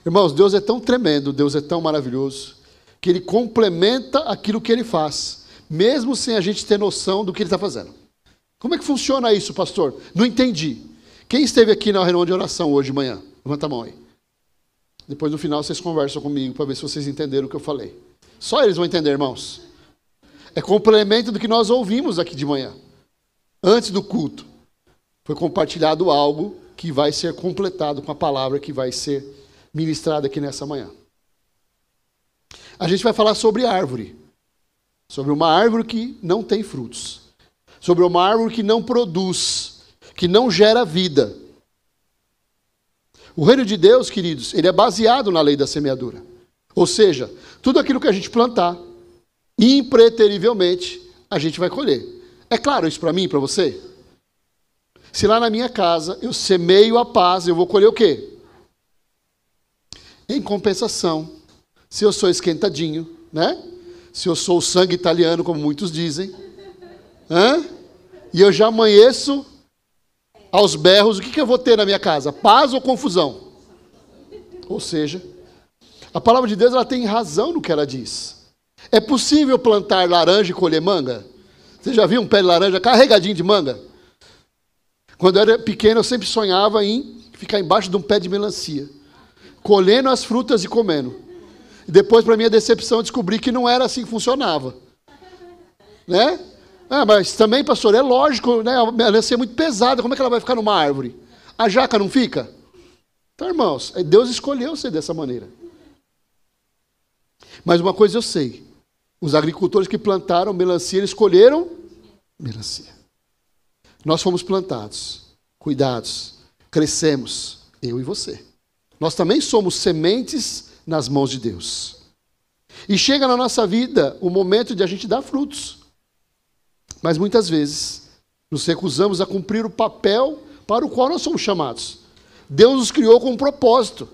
Irmãos, Deus é tão tremendo, Deus é tão maravilhoso, que Ele complementa aquilo que Ele faz, mesmo sem a gente ter noção do que Ele está fazendo. Como é que funciona isso, pastor? Não entendi. Quem esteve aqui na reunião de oração hoje de manhã? Levanta a mão aí. Depois, no final, vocês conversam comigo para ver se vocês entenderam o que eu falei. Só eles vão entender, irmãos. É complemento do que nós ouvimos aqui de manhã. Antes do culto, foi compartilhado algo que vai ser completado com a palavra que vai ser ministrada aqui nessa manhã. A gente vai falar sobre árvore. Sobre uma árvore que não tem frutos. Sobre uma árvore que não produz, que não gera vida. O reino de Deus, queridos, ele é baseado na lei da semeadura. Ou seja, tudo aquilo que a gente plantar, impreterivelmente, a gente vai colher. É claro isso para mim e para você? Se lá na minha casa eu semeio a paz, eu vou colher o quê? Em compensação, se eu sou esquentadinho, né? Se eu sou o sangue italiano, como muitos dizem, e eu já amanheço aos berros, o que eu vou ter na minha casa? Paz ou confusão? Ou seja, a palavra de Deus ela tem razão no que ela diz. É possível plantar laranja e colher manga? Você já viu um pé de laranja carregadinho de manga? Quando eu era pequeno, eu sempre sonhava em ficar embaixo de um pé de melancia, colhendo as frutas e comendo. E depois, para minha decepção, eu descobri que não era assim que funcionava. Né? Mas também, pastor, é lógico, né? A melancia é muito pesada, como é que ela vai ficar numa árvore? A jaca não fica? Então, irmãos, Deus escolheu ser dessa maneira. Mas uma coisa eu sei, os agricultores que plantaram melancia, eles escolheram melancia. Nós fomos plantados, cuidados, crescemos, eu e você. Nós também somos sementes nas mãos de Deus. E chega na nossa vida o momento de a gente dar frutos. Mas muitas vezes nos recusamos a cumprir o papel para o qual nós somos chamados. Deus nos criou com um propósito.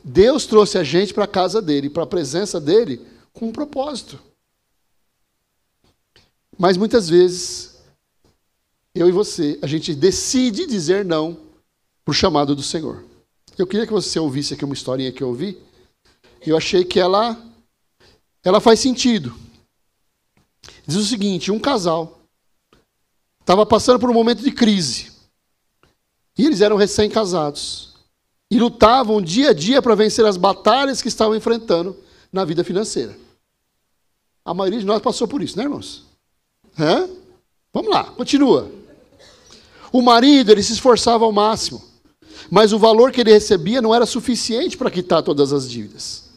Deus trouxe a gente para a casa dele, para a presença dele, com um propósito. Mas muitas vezes, eu e você, a gente decide dizer não para o chamado do Senhor. Eu queria que você ouvisse aqui uma historinha que eu ouvi, e eu achei que ela faz sentido. Diz o seguinte, um casal estava passando por um momento de crise, e eles eram recém-casados, e lutavam dia a dia para vencer as batalhas que estavam enfrentando na vida financeira. A maioria de nós passou por isso, né, irmãos? Vamos lá, continua. O marido, ele se esforçava ao máximo, mas o valor que ele recebia não era suficiente para quitar todas as dívidas.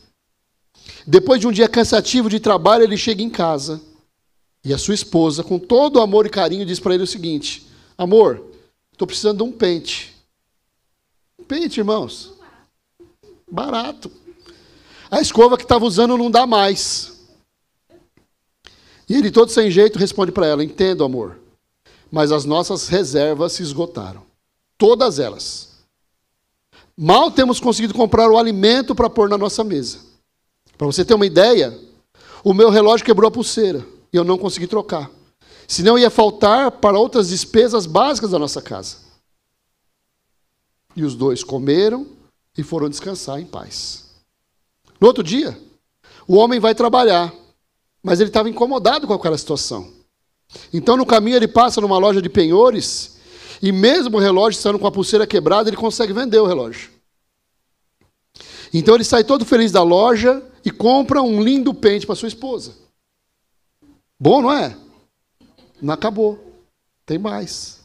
Depois de um dia cansativo de trabalho, ele chega em casa, e a sua esposa, com todo o amor e carinho, diz para ele o seguinte, amor, estou precisando de um pente. Um pente, irmãos. Barato. A escova que estava usando não dá mais. E ele, todo sem jeito, responde para ela, entendo, amor, mas as nossas reservas se esgotaram. Todas elas. Mal temos conseguido comprar o alimento para pôr na nossa mesa. Para você ter uma ideia, o meu relógio quebrou a pulseira e eu não consegui trocar. Senão ia faltar para outras despesas básicas da nossa casa. E os dois comeram e foram descansar em paz. No outro dia, o homem vai trabalhar, mas ele estava incomodado com aquela situação. Então, no caminho, ele passa numa loja de penhores e mesmo o relógio estando com a pulseira quebrada, ele consegue vender o relógio. Então, ele sai todo feliz da loja e compra um lindo pente para sua esposa. Bom, não é? Não acabou. Tem mais.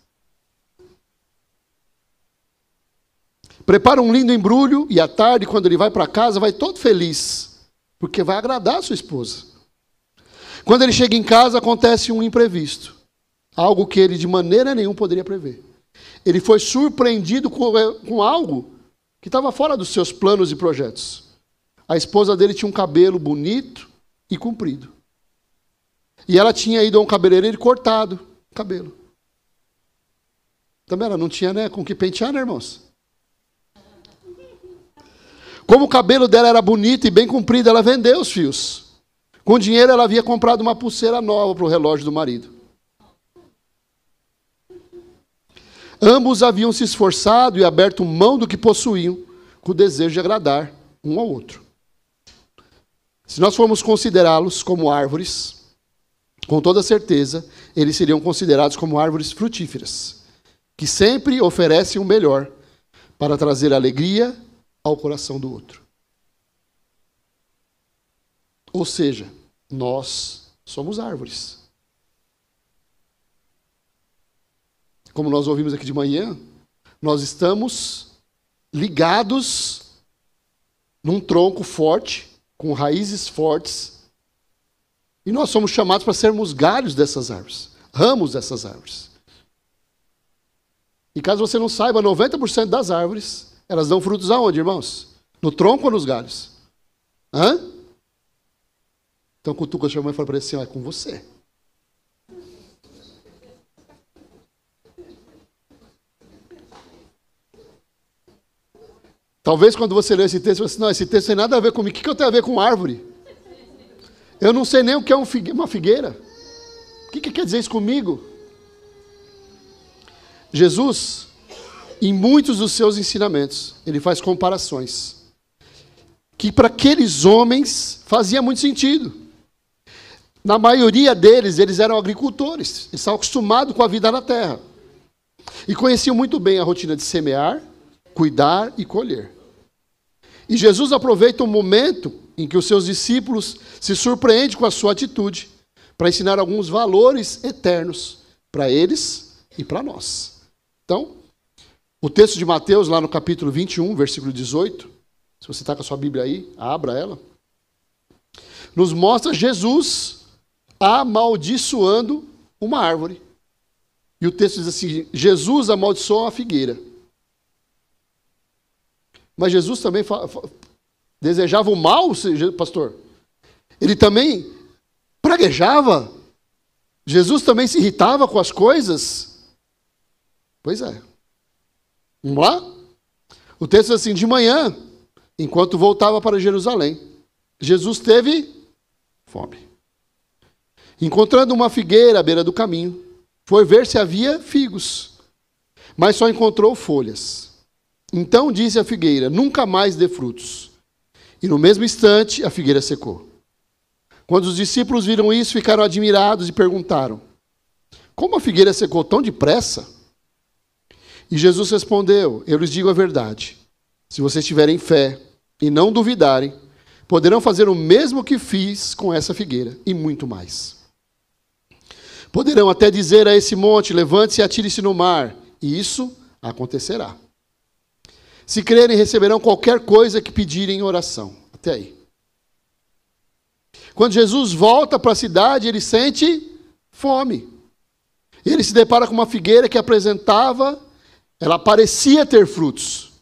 Prepara um lindo embrulho e à tarde, quando ele vai para casa, vai todo feliz, porque vai agradar a sua esposa. Quando ele chega em casa, acontece um imprevisto. Algo que ele de maneira nenhuma poderia prever. Ele foi surpreendido com algo que estava fora dos seus planos e projetos. A esposa dele tinha um cabelo bonito e comprido. E ela tinha ido a um cabeleireiro e cortado o cabelo. Também ela não tinha, né, com que pentear, né, irmãos? Como o cabelo dela era bonito e bem comprido, ela vendeu os fios. Com o dinheiro, ela havia comprado uma pulseira nova para o relógio do marido. Ambos haviam se esforçado e aberto mão do que possuíam com o desejo de agradar um ao outro. Se nós formos considerá-los como árvores, com toda certeza, eles seriam considerados como árvores frutíferas, que sempre oferecem o melhor para trazer alegria ao coração do outro. Ou seja, nós somos árvores. Como nós ouvimos aqui de manhã, nós estamos ligados num tronco forte, com raízes fortes, e nós somos chamados para sermos galhos dessas árvores, ramos dessas árvores. E caso você não saiba, 90% das árvores, elas dão frutos aonde, irmãos? No tronco ou nos galhos? Hã? Então cutuca a sua mãe e fala para ele assim, é com você. Talvez quando você lê esse texto, você fale assim, não, esse texto tem nada a ver comigo. O que eu tenho a ver com árvore? Eu não sei nem o que é uma figueira. O que quer dizer isso comigo? Jesus, em muitos dos seus ensinamentos, ele faz comparações que para aqueles homens fazia muito sentido. Na maioria deles, eles eram agricultores, eles estavam acostumados com a vida na terra e conheciam muito bem a rotina de semear, cuidar e colher. E Jesus aproveita um momento em que os seus discípulos se surpreendem com a sua atitude para ensinar alguns valores eternos para eles e para nós. Então, o texto de Mateus, lá no capítulo 21, versículo 18, se você está com a sua Bíblia aí, abra ela, nos mostra Jesus amaldiçoando uma árvore. E o texto diz assim, Jesus amaldiçoou a figueira. Mas Jesus também desejava o mal, pastor? Ele também praguejava? Jesus também se irritava com as coisas? Pois é. Vamos lá? O texto diz assim, de manhã, enquanto voltava para Jerusalém, Jesus teve fome. Encontrando uma figueira à beira do caminho, foi ver se havia figos, mas só encontrou folhas. Então disse a figueira, nunca mais dê frutos. E no mesmo instante, a figueira secou. Quando os discípulos viram isso, ficaram admirados e perguntaram, como a figueira secou tão depressa? E Jesus respondeu, eu lhes digo a verdade. Se vocês tiverem fé e não duvidarem, poderão fazer o mesmo que fiz com essa figueira, e muito mais. Poderão até dizer a esse monte, levante-se e atire-se no mar, e isso acontecerá. Se crerem, receberão qualquer coisa que pedirem em oração. Até aí. Quando Jesus volta para a cidade, ele sente fome. Ele se depara com uma figueira que apresentava, ela parecia ter frutos,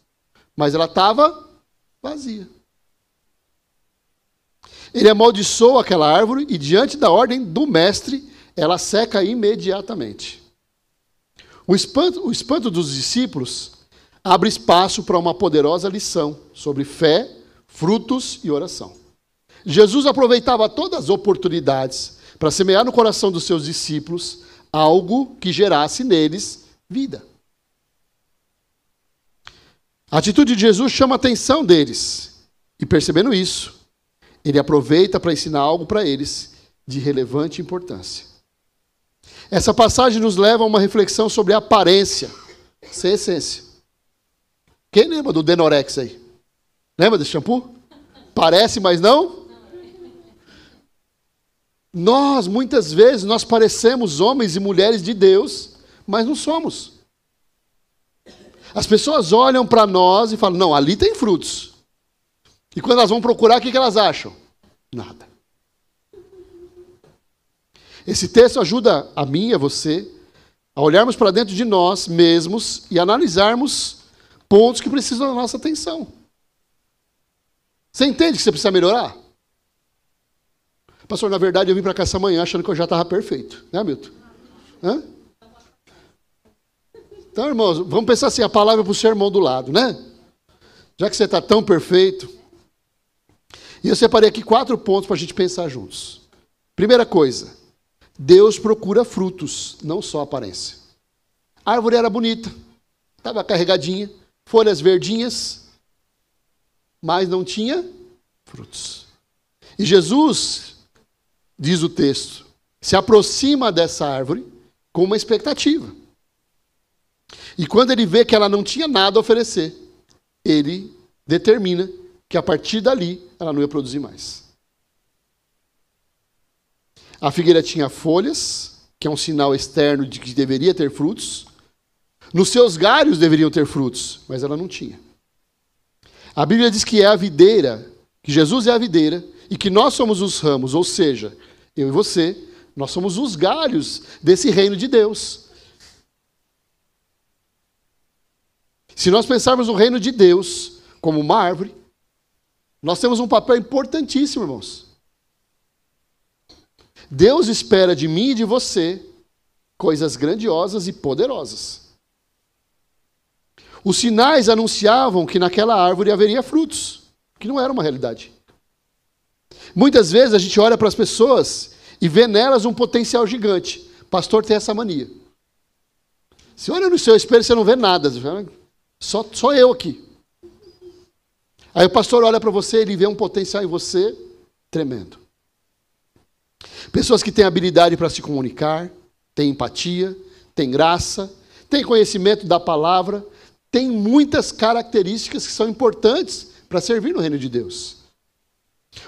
mas ela estava vazia. Ele amaldiçoa aquela árvore e, diante da ordem do mestre, ela seca imediatamente. O espanto dos discípulos abre espaço para uma poderosa lição sobre fé, frutos e oração. Jesus aproveitava todas as oportunidades para semear no coração dos seus discípulos algo que gerasse neles vida. A atitude de Jesus chama a atenção deles. E percebendo isso, ele aproveita para ensinar algo para eles de relevante importância. Essa passagem nos leva a uma reflexão sobre a aparência, sem essência. Quem lembra do Denorex aí? Lembra desse shampoo? Parece, mas não? Nós, muitas vezes, nós parecemos homens e mulheres de Deus, mas não somos. As pessoas olham para nós e falam, não, ali tem frutos. E quando elas vão procurar, o que elas acham? Nada. Esse texto ajuda a mim e a você a olharmos para dentro de nós mesmos e analisarmos pontos que precisam da nossa atenção. Você entende que você precisa melhorar? Pastor, na verdade eu vim para cá essa manhã achando que eu já estava perfeito. Né, Milton? Hã? Então, irmãos, vamos pensar assim, a palavra para o seu irmão do lado, né? Já que você está tão perfeito. E eu separei aqui 4 pontos para a gente pensar juntos. Primeira coisa, Deus procura frutos, não só aparência. A árvore era bonita, estava carregadinha, folhas verdinhas, mas não tinha frutos. E Jesus, diz o texto, se aproxima dessa árvore com uma expectativa. E quando ele vê que ela não tinha nada a oferecer, ele determina que a partir dali ela não ia produzir mais. A figueira tinha folhas, que é um sinal externo de que deveria ter frutos. Nos seus galhos deveriam ter frutos, mas ela não tinha. A Bíblia diz que é a videira, que Jesus é a videira e que nós somos os ramos, ou seja, eu e você, nós somos os galhos desse reino de Deus. Se nós pensarmos no reino de Deus como uma árvore, nós temos um papel importantíssimo, irmãos. Deus espera de mim e de você coisas grandiosas e poderosas. Os sinais anunciavam que naquela árvore haveria frutos, que não era uma realidade. Muitas vezes a gente olha para as pessoas e vê nelas um potencial gigante. Pastor tem essa mania. Você olha no seu espelho e você não vê nada. Só eu aqui. Aí o pastor olha para você e ele vê um potencial em você tremendo. Pessoas que têm habilidade para se comunicar, têm empatia, têm graça, têm conhecimento da palavra, têm muitas características que são importantes para servir no reino de Deus.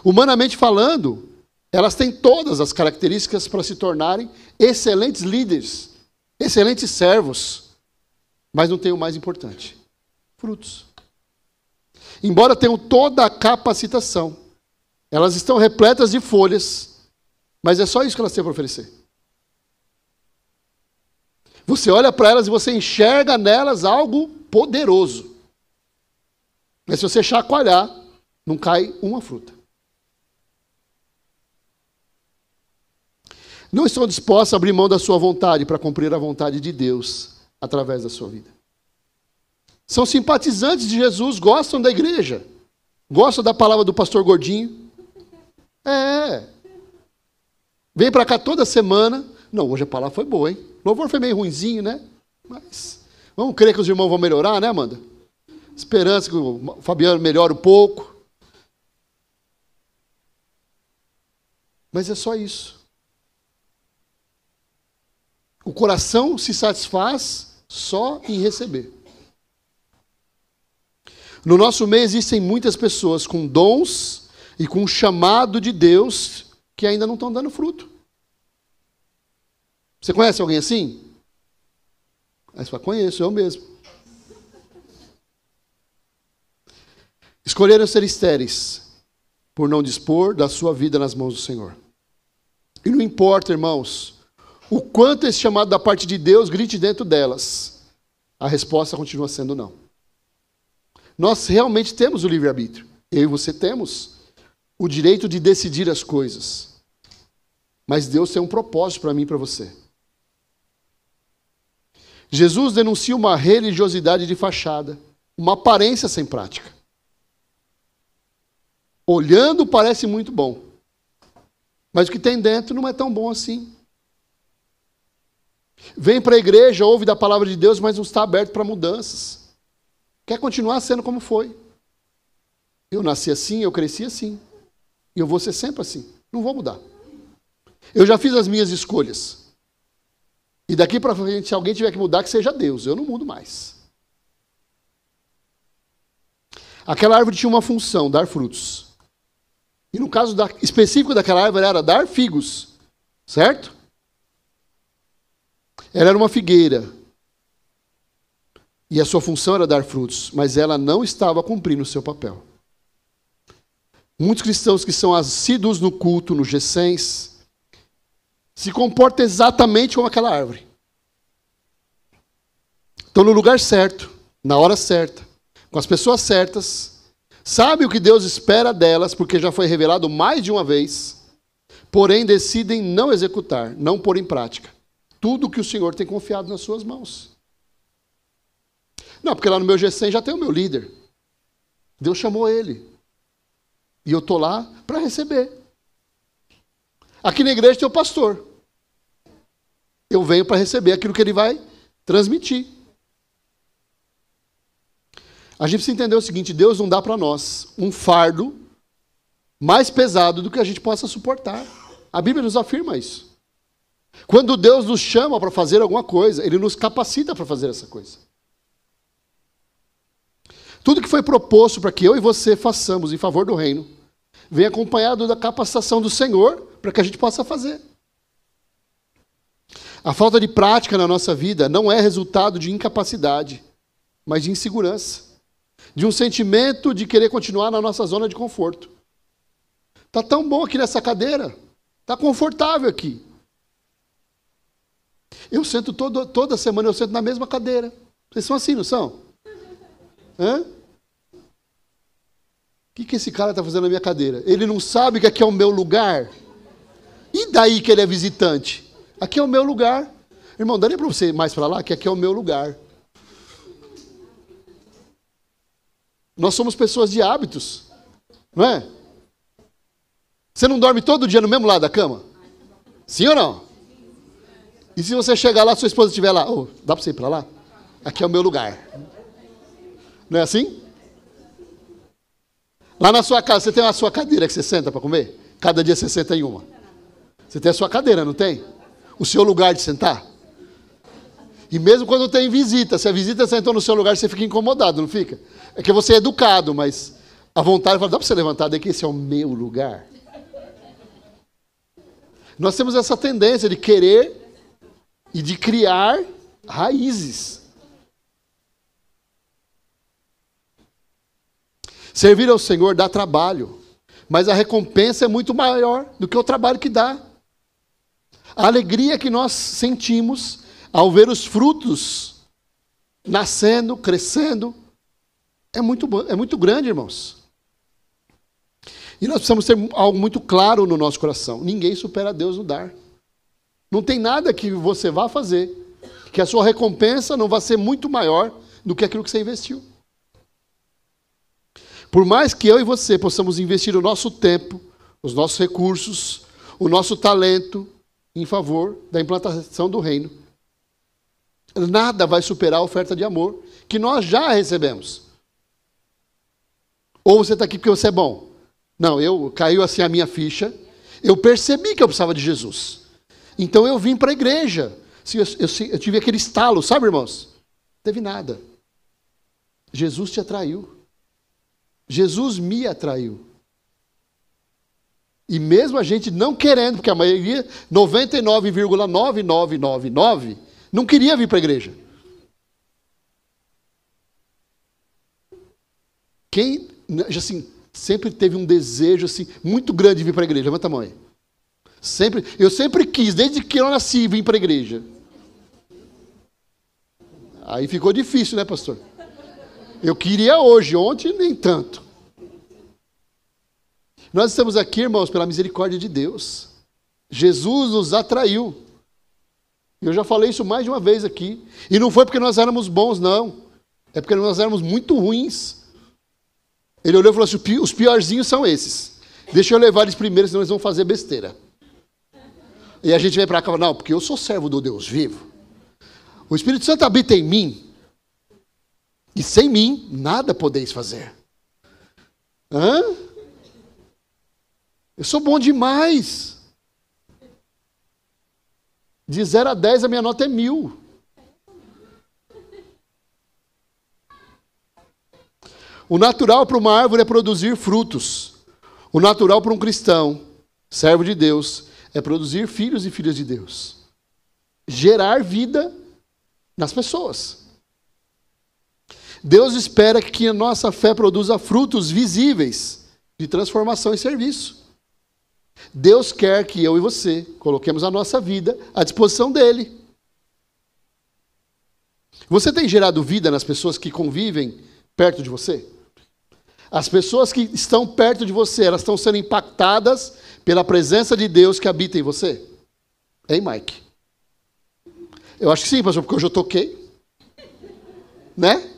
Humanamente falando, elas têm todas as características para se tornarem excelentes líderes, excelentes servos, mas não têm o mais importante: frutos. Embora tenham toda a capacitação, elas estão repletas de folhas, mas é só isso que elas têm para oferecer. Você olha para elas e você enxerga nelas algo poderoso. Mas se você chacoalhar, não cai uma fruta. Não estão dispostos a abrir mão da sua vontade para cumprir a vontade de Deus através da sua vida. São simpatizantes de Jesus, gostam da igreja, gostam da palavra do pastor Gordinho. Vem para cá toda semana. Não, hoje a palavra foi boa, hein? O louvor foi meio ruinzinho, né? Mas vamos crer que os irmãos vão melhorar, né, Amanda? Esperança que o Fabiano melhore um pouco. Mas é só isso. O coração se satisfaz só em receber. No nosso meio existem muitas pessoas com dons e com chamado de Deus que ainda não estão dando fruto. Você conhece alguém assim? Aí você fala, conheço, eu mesmo. Escolheram ser estéreis por não dispor da sua vida nas mãos do Senhor. E não importa, irmãos, o quanto esse chamado da parte de Deus grite dentro delas, a resposta continua sendo não. Nós realmente temos o livre-arbítrio. Eu e você temos o direito de decidir as coisas. Mas Deus tem um propósito para mim e para você. Jesus denuncia uma religiosidade de fachada, uma aparência sem prática. Olhando parece muito bom, mas o que tem dentro não é tão bom assim. Vem para a igreja, ouve da palavra de Deus, mas não está aberto para mudanças. Quer continuar sendo como foi. Eu nasci assim, eu cresci assim. E eu vou ser sempre assim. Não vou mudar. Eu já fiz as minhas escolhas. E daqui para frente, se alguém tiver que mudar, que seja Deus. Eu não mudo mais. Aquela árvore tinha uma função, dar frutos. E no caso específico daquela árvore era dar figos. Certo? Ela era uma figueira. E a sua função era dar frutos. Mas ela não estava cumprindo o seu papel. Muitos cristãos que são assíduos no culto, no G100s, se comportam exatamente como aquela árvore. Estão no lugar certo, na hora certa, com as pessoas certas, sabem o que Deus espera delas, porque já foi revelado mais de uma vez, porém decidem não executar, não pôr em prática tudo o que o Senhor tem confiado nas suas mãos. Não, porque lá no meu G100 já tem o meu líder. Deus chamou ele. E eu estou lá para receber. Aqui na igreja tem o pastor. Eu venho para receber aquilo que ele vai transmitir. A gente precisa entender o seguinte: Deus não dá para nós um fardo mais pesado do que a gente possa suportar. A Bíblia nos afirma isso. Quando Deus nos chama para fazer alguma coisa, Ele nos capacita para fazer essa coisa. Tudo que foi proposto para que eu e você façamos em favor do reino, vem acompanhado da capacitação do Senhor para que a gente possa fazer. A falta de prática na nossa vida não é resultado de incapacidade, mas de insegurança. De um sentimento de querer continuar na nossa zona de conforto. Está tão bom aqui nessa cadeira. Está confortável aqui. Eu sento toda semana, eu sento na mesma cadeira. Vocês são assim, não são? Hã? O que esse cara está fazendo na minha cadeira? Ele não sabe que aqui é o meu lugar? E daí que ele é visitante? Aqui é o meu lugar. Irmão, daria para você ir mais para lá? Que aqui é o meu lugar. Nós somos pessoas de hábitos. Não é? Você não dorme todo dia no mesmo lado da cama? Sim ou não? E se você chegar lá, sua esposa estiver lá, oh, dá para você ir para lá? Aqui é o meu lugar. Não é assim? Lá na sua casa, você tem a sua cadeira que você senta para comer? Cada dia você senta em uma. Você tem a sua cadeira, não tem? O seu lugar de sentar? E mesmo quando tem visita, se a visita sentou no seu lugar, você fica incomodado, não fica? É que você é educado, mas a vontade fala, dá para você levantar daqui, esse é o meu lugar. Nós temos essa tendência de querer e de criar raízes. Servir ao Senhor dá trabalho, mas a recompensa é muito maior do que o trabalho que dá. A alegria que nós sentimos ao ver os frutos nascendo, crescendo, é muito grande, irmãos. E nós precisamos ter algo muito claro no nosso coração. Ninguém supera Deus no dar. Não tem nada que você vá fazer que a sua recompensa não vá ser muito maior do que aquilo que você investiu. Por mais que eu e você possamos investir o nosso tempo, os nossos recursos, o nosso talento em favor da implantação do reino, nada vai superar a oferta de amor que nós já recebemos. Ou você está aqui porque você é bom? Não, caiu assim a minha ficha, eu percebi que eu precisava de Jesus. Então eu vim para a igreja. Eu tive aquele estalo, sabe, irmãos? Não teve nada. Jesus te atraiu. Jesus me atraiu. E mesmo a gente não querendo, porque a maioria, 99,9999, não queria vir para a igreja. Quem, assim, sempre teve um desejo assim, muito grande de vir para a igreja? Levanta a mão aí. Eu sempre quis, desde que eu nasci, vir para a igreja. Aí ficou difícil, né, pastor? Eu queria hoje, ontem nem tanto. Nós estamos aqui, irmãos, pela misericórdia de Deus. Jesus nos atraiu. Eu já falei isso mais de uma vez aqui. E não foi porque nós éramos bons, não. É porque nós éramos muito ruins. Ele olhou e falou assim, os piorzinhos são esses. Deixa eu levar eles primeiro, senão eles vão fazer besteira. E a gente vem para cá e fala, não, porque eu sou servo do Deus vivo. O Espírito Santo habita em mim. E sem mim, nada podeis fazer. Hã? Eu sou bom demais. De 0 a 10, a minha nota é 1000. O natural para uma árvore é produzir frutos. O natural para um cristão, servo de Deus, é produzir filhos e filhas de Deus. Gerar vida nas pessoas. Deus espera que a nossa fé produza frutos visíveis de transformação e serviço. Deus quer que eu e você coloquemos a nossa vida à disposição dele. Você tem gerado vida nas pessoas que convivem perto de você? As pessoas que estão perto de você, elas estão sendo impactadas pela presença de Deus que habita em você? Hein, Mike? Eu acho que sim, pastor, porque hoje eu toquei. Né?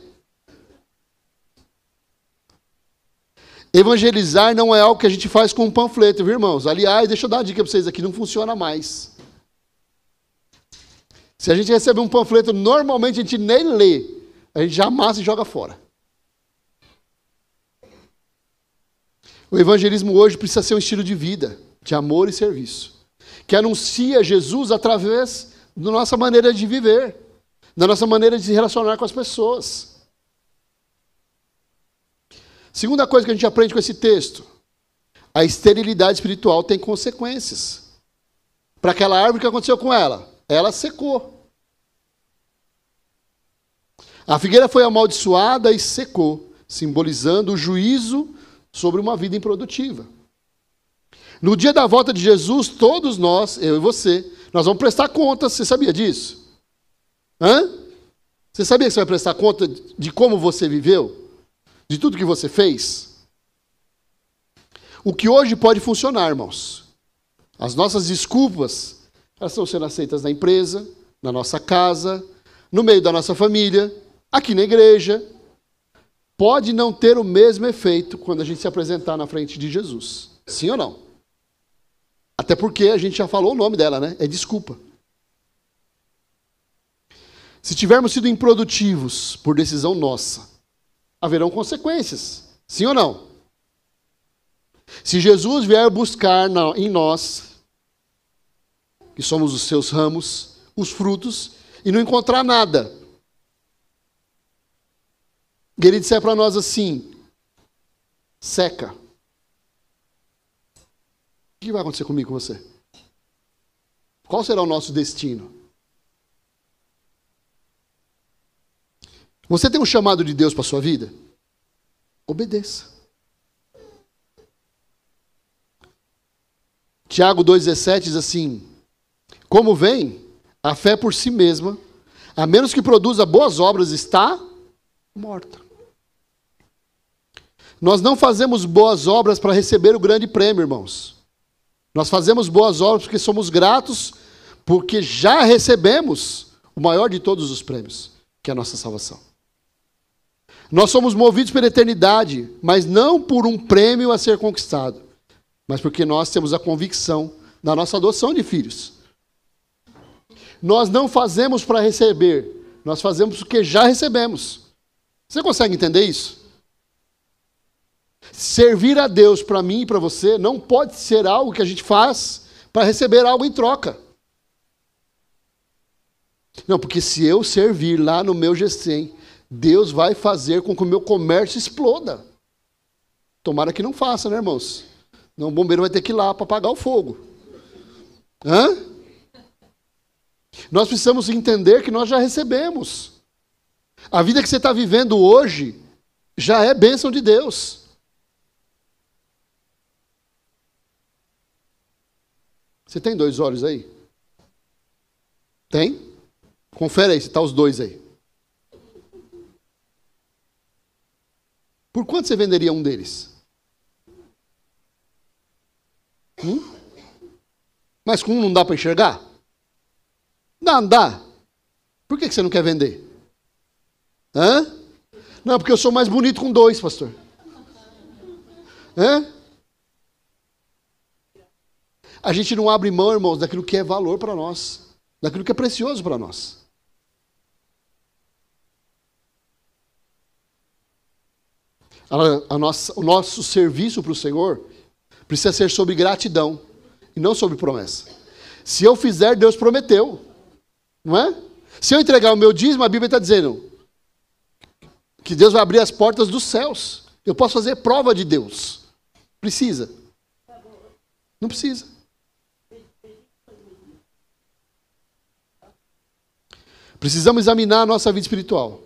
Evangelizar não é algo que a gente faz com um panfleto, viu, irmãos? Aliás, deixa eu dar uma dica para vocês aqui, não funciona mais. Se a gente recebe um panfleto, normalmente a gente nem lê. A gente já amassa e joga fora. O evangelismo hoje precisa ser um estilo de vida, de amor e serviço, que anuncia Jesus através da nossa maneira de viver, da nossa maneira de se relacionar com as pessoas. Segunda coisa que a gente aprende com esse texto: a esterilidade espiritual tem consequências. Para aquela árvore, o que aconteceu com ela? Ela secou. A figueira foi amaldiçoada e secou, simbolizando o juízo sobre uma vida improdutiva. No dia da volta de Jesus, todos nós, eu e você, nós vamos prestar contas. Você sabia disso? Você sabia que você vai prestar conta de como você viveu? De tudo que você fez? O que hoje pode funcionar, irmãos? As nossas desculpas, elas estão sendo aceitas na empresa, na nossa casa, no meio da nossa família, aqui na igreja. Pode não ter o mesmo efeito quando a gente se apresentar na frente de Jesus. Sim ou não? Até porque a gente já falou o nome dela, né? É desculpa. Se tivermos sido improdutivos por decisão nossa, haverão consequências. Sim ou não? Se Jesus vier buscar em nós, que somos os seus ramos, os frutos, e não encontrar nada, e ele disser para nós assim: seca. O que vai acontecer comigo, com você? Qual será o nosso destino? Você tem um chamado de Deus para a sua vida? Obedeça. Tiago 2,17 diz assim: como vem, a fé por si mesma, a menos que produza boas obras, está morta. Nós não fazemos boas obras para receber o grande prêmio, irmãos. Nós fazemos boas obras porque somos gratos, porque já recebemos o maior de todos os prêmios, que é a nossa salvação. Nós somos movidos pela eternidade, mas não por um prêmio a ser conquistado, mas porque nós temos a convicção da nossa adoção de filhos. Nós não fazemos para receber, nós fazemos porque já recebemos. Você consegue entender isso? Servir a Deus para mim e para você não pode ser algo que a gente faz para receber algo em troca. Não, porque se eu servir lá no meu Gesem, Deus vai fazer com que o meu comércio exploda. Tomara que não faça, né, irmãos? Não, o bombeiro vai ter que ir lá para apagar o fogo. Nós precisamos entender que nós já recebemos. A vida que você está vivendo hoje já é bênção de Deus. Você tem 2 olhos aí? Tem? Confere aí se está os 2 aí. Por quanto você venderia um deles? Mas com um não dá para enxergar? Dá. Por que você não quer vender? Não, porque eu sou mais bonito com 2, pastor. A gente não abre mão, irmãos, daquilo que é valor para nós, daquilo que é precioso para nós. O nosso serviço para o Senhor precisa ser sobre gratidão e não sobre promessa. Se eu fizer, Deus prometeu, não é? Se eu entregar o meu dízimo, a Bíblia está dizendo que Deus vai abrir as portas dos céus. Eu posso fazer prova de Deus. Precisa? Não precisa. Precisamos examinar a nossa vida espiritual.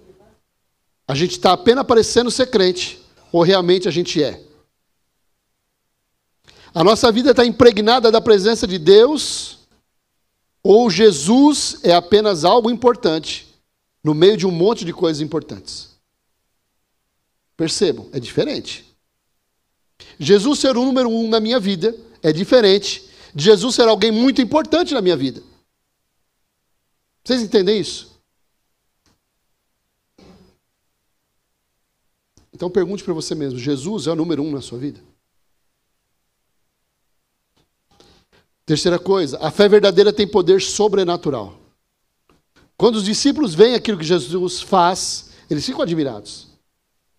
A gente está apenas parecendo ser crente, ou realmente a gente é? A nossa vida está impregnada da presença de Deus, ou Jesus é apenas algo importante no meio de um monte de coisas importantes? Percebam, é diferente. Jesus ser o número 1 na minha vida é diferente de Jesus ser alguém muito importante na minha vida. Vocês entendem isso? Então pergunte para você mesmo: Jesus é o número 1 na sua vida? Terceira coisa, a fé verdadeira tem poder sobrenatural. Quando os discípulos veem aquilo que Jesus faz, eles ficam admirados.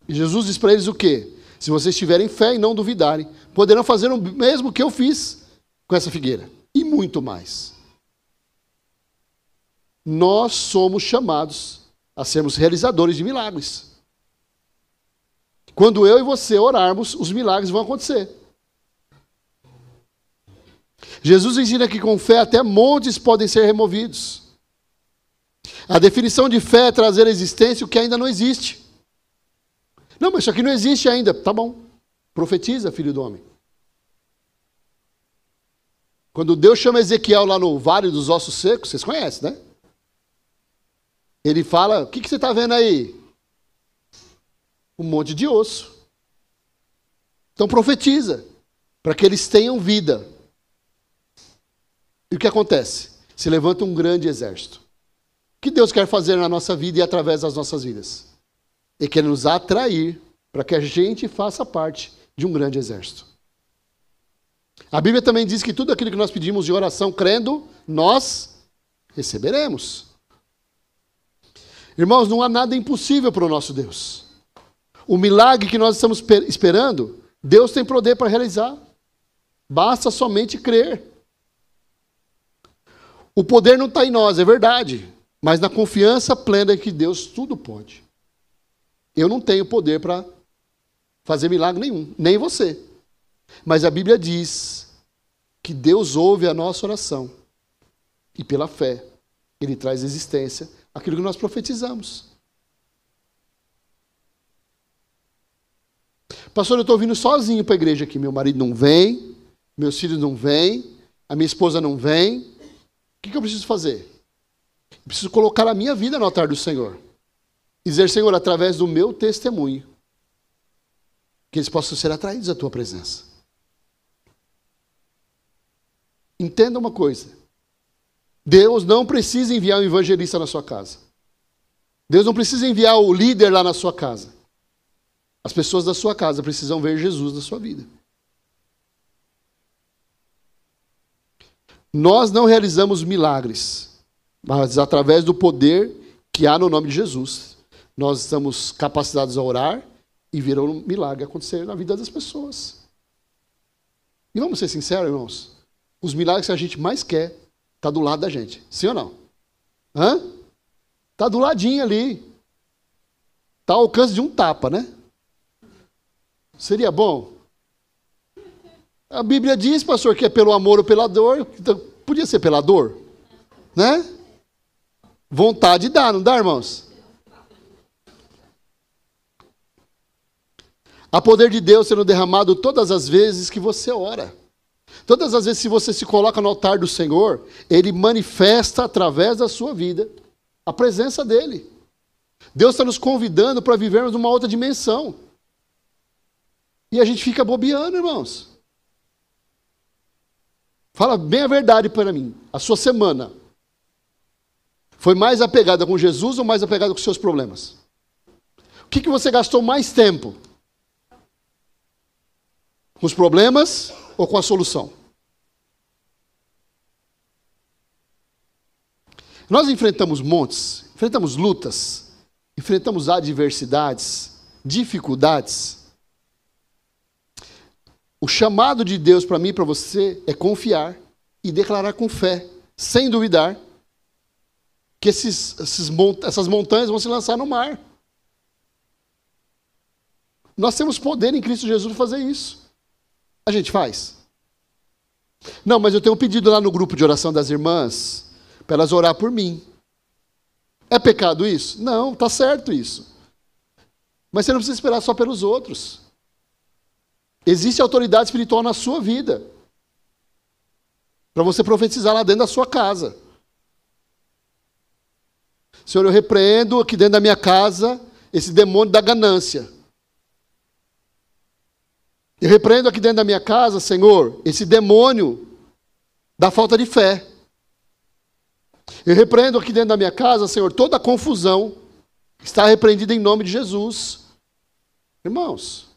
E Jesus diz para eles o quê? Se vocês tiverem fé e não duvidarem, poderão fazer o mesmo que eu fiz com essa figueira. E muito mais. Nós somos chamados a sermos realizadores de milagres. Quando eu e você orarmos, os milagres vão acontecer. Jesus ensina que com fé até montes podem ser removidos. A definição de fé é trazer à existência o que ainda não existe. Não, mas isso aqui não existe ainda. Tá bom. Profetiza, filho do homem. Quando Deus chama Ezequiel lá no Vale dos Ossos Secos, vocês conhecem, né? Ele fala, o que você está vendo aí? Um monte de osso. Então profetiza, para que eles tenham vida. E o que acontece? Se levanta um grande exército. O que Deus quer fazer na nossa vida e através das nossas vidas? Ele quer nos atrair para que a gente faça parte de um grande exército. A Bíblia também diz que tudo aquilo que nós pedimos de oração, crendo, nós receberemos. Irmãos, não há nada impossível para o nosso Deus. O milagre que nós estamos esperando, Deus tem poder para realizar. Basta somente crer. O poder não está em nós, é verdade. Mas na confiança plena que Deus tudo pode. Eu não tenho poder para fazer milagre nenhum, nem você. Mas a Bíblia diz que Deus ouve a nossa oração. E pela fé, Ele traz existência aquilo que nós profetizamos. Pastor, eu estou vindo sozinho para a igreja aqui. Meu marido não vem, meus filhos não vêm, a minha esposa não vem. O que eu preciso fazer? Eu preciso colocar a minha vida no altar do Senhor. Dizer, Senhor, através do meu testemunho, que eles possam ser atraídos à tua presença. Entenda uma coisa. Deus não precisa enviar um evangelista na sua casa. Deus não precisa enviar o líder lá na sua casa. As pessoas da sua casa precisam ver Jesus na sua vida. Nós não realizamos milagres, mas através do poder que há no nome de Jesus, nós estamos capacitados a orar e ver um milagre acontecer na vida das pessoas. E vamos ser sinceros, irmãos? Os milagres que a gente mais quer está do lado da gente. Sim ou não? Está do ladinho ali. Está ao alcance de um tapa, né? Seria bom? A Bíblia diz, pastor, que é pelo amor ou pela dor. Então, podia ser pela dor, né? Vontade dá, não dá, irmãos? Há poder de Deus sendo derramado todas as vezes que você ora. Todas as vezes que você se coloca no altar do Senhor, Ele manifesta através da sua vida a presença dEle. Deus está nos convidando para vivermos numa outra dimensão. E a gente fica bobeando, irmãos. Fala bem a verdade para mim. A sua semana foi mais apegada com Jesus ou mais apegada com os seus problemas? O que você gastou mais tempo? Com os problemas ou com a solução? Nós enfrentamos montes, enfrentamos lutas, enfrentamos adversidades, dificuldades. O chamado de Deus para mim e para você é confiar e declarar com fé, sem duvidar, que essas montanhas vão se lançar no mar. Nós temos poder em Cristo Jesus de fazer isso. A gente faz? Não, mas eu tenho um pedido lá no grupo de oração das irmãs, para elas orar por mim. É pecado isso? Não, está certo isso. Mas você não precisa esperar só pelos outros. Existe autoridade espiritual na sua vida, para você profetizar lá dentro da sua casa. Senhor, eu repreendo aqui dentro da minha casa esse demônio da ganância. Eu repreendo aqui dentro da minha casa, Senhor, esse demônio da falta de fé. Eu repreendo aqui dentro da minha casa, Senhor, toda a confusão está repreendida em nome de Jesus. Irmãos,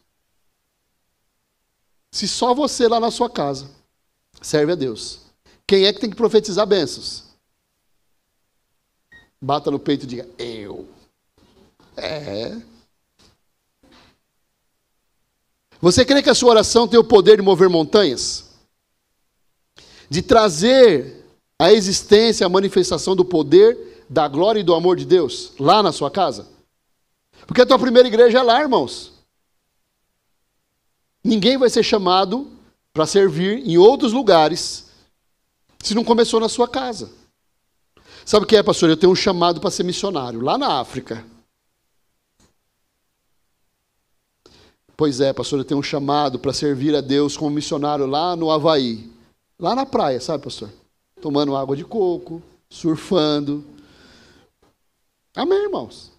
se só você lá na sua casa serve a Deus, quem é que tem que profetizar bênçãos? Bata no peito e diga, eu. Você crê que a sua oração tem o poder de mover montanhas? De trazer à existência a manifestação do poder, da glória e do amor de Deus lá na sua casa? Porque a tua primeira igreja é lá, irmãos. Ninguém vai ser chamado para servir em outros lugares se não começou na sua casa. Sabe o que é, pastor? Eu tenho um chamado para ser missionário lá na África. Pois é, pastor, eu tenho um chamado para servir a Deus como missionário lá no Havaí. Lá na praia, sabe, pastor? Tomando água de coco, surfando. Amém, irmãos?